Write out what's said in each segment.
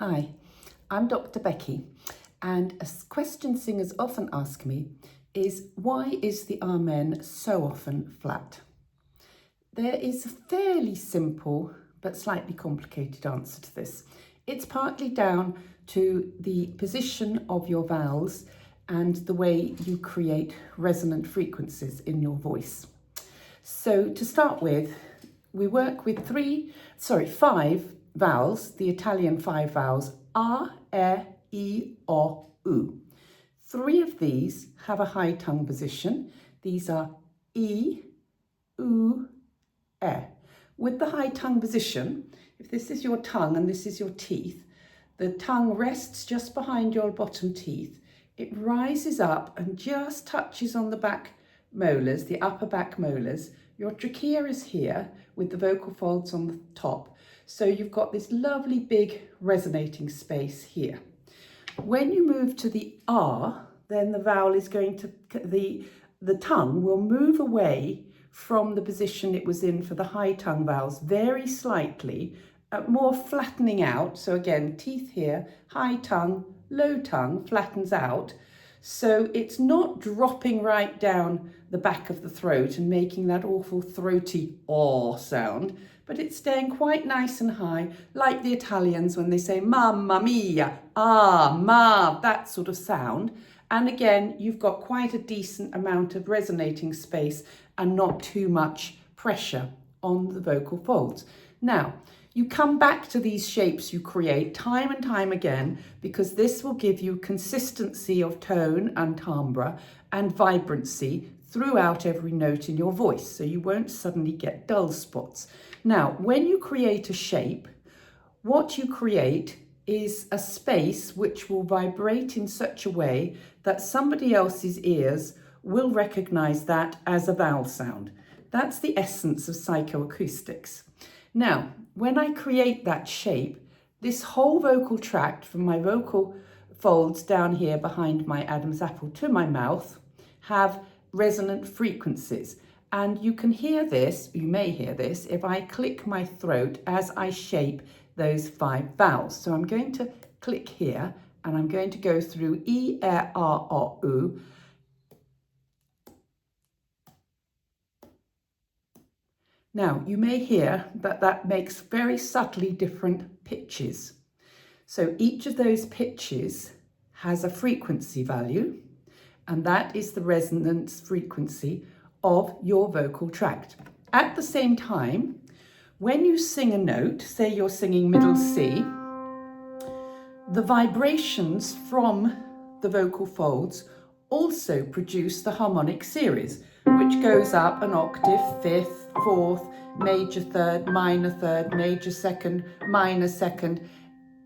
Hi, I'm Dr. Becky, and a question singers often ask me is, why is the amen so often flat? There is a fairly simple but slightly complicated answer to this. It's partly down to the position of your5 and the way you create resonant frequencies in your voice. So to start with, we work with 5 vowels, the Italian 5 vowels, A, E, O, U. 3 of these have a high tongue position. These are E, U, E. With the high tongue position, if this is your tongue and this is your teeth, the tongue rests just behind your bottom teeth. It rises up and just touches on the back molars, the upper back molars. Your trachea is here with the vocal folds on the top. So you've got this lovely big resonating space here. When you move to the R, then the vowel is going to, the tongue will move away from the position it was in for the high tongue vowels very slightly, more flattening out. So again, teeth here, high tongue, low tongue, flattens out. So it's not dropping right down the back of the throat and making that awful throaty "oh" sound, but it's staying quite nice and high, like the Italians when they say mamma mia, ah, ma, that sort of sound. And again, you've got quite a decent amount of resonating space and not too much pressure on the vocal folds. Now, you come back to these shapes you create time and time again, because this will give you consistency of tone and timbre and vibrancy throughout every note in your voice, so you won't suddenly get dull spots. Now, when you create a shape, what you create is a space which will vibrate in such a way that somebody else's ears will recognize that as a vowel sound. That's the essence of psychoacoustics. Now, when I create that shape, this whole vocal tract from my vocal folds down here behind my Adam's apple to my mouth have resonant frequencies. And you can hear this, you may hear this, if I click my throat as I shape those 5 vowels. So I'm going to click here and I'm going to go through E, R, O, U. Now, you may hear that that makes very subtly different pitches. So each of those pitches has a frequency value, and that is the resonance frequency of your vocal tract. At the same time, when you sing a note, say you're singing middle C, the vibrations from the vocal folds also produce the harmonic series, which goes up an octave, fifth, fourth, major third, major second, minor second,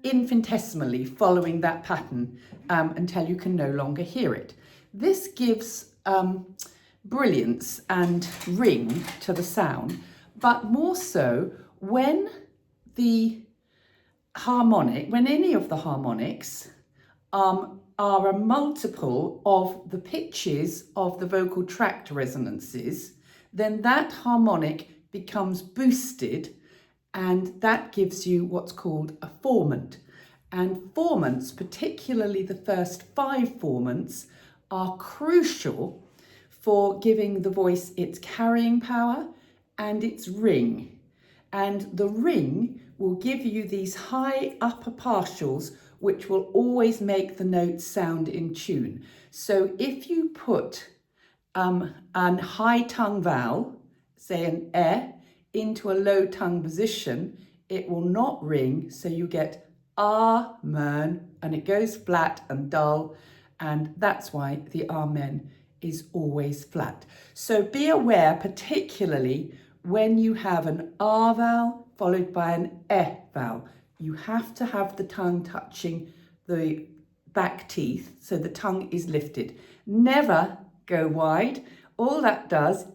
infinitesimally following that pattern until you can no longer hear it. This gives brilliance and ring to the sound, but more so when any of the harmonics are a multiple of the pitches of the vocal tract resonances, then that harmonic becomes boosted, and that gives you what's called a formant. And formants, particularly the first 5 formants, are crucial for giving the voice its carrying power and its ring. And the ring will give you these high upper partials, which will always make the notes sound in tune. So if you put an high tongue vowel, say an e, into a low tongue position, it will not ring, so you get amen, and it goes flat and dull, and that's why the amen is always flat. So be aware, particularly when you have an R vowel followed by an E vowel. You have to have the tongue touching the back teeth, so the tongue is lifted. Never go wide. All that does,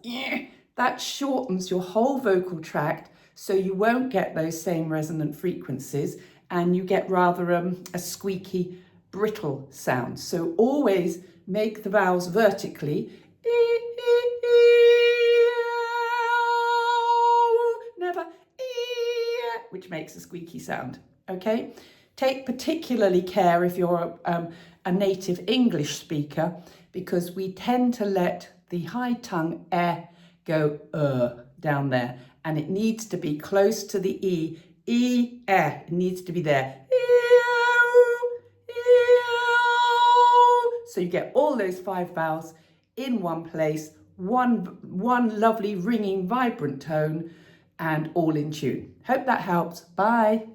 that shortens your whole vocal tract, so you won't get those same resonant frequencies, and you get rather a squeaky, brittle sound. So always make the vowels vertically, never, which makes a squeaky sound, okay? Take particularly care if you're a native English speaker, because we tend to let the high tongue go down there, and it needs to be close to the it needs to be there. So you get all those 5 vowels in one place, one lovely ringing vibrant tone, and all in tune. Hope that helps. Bye.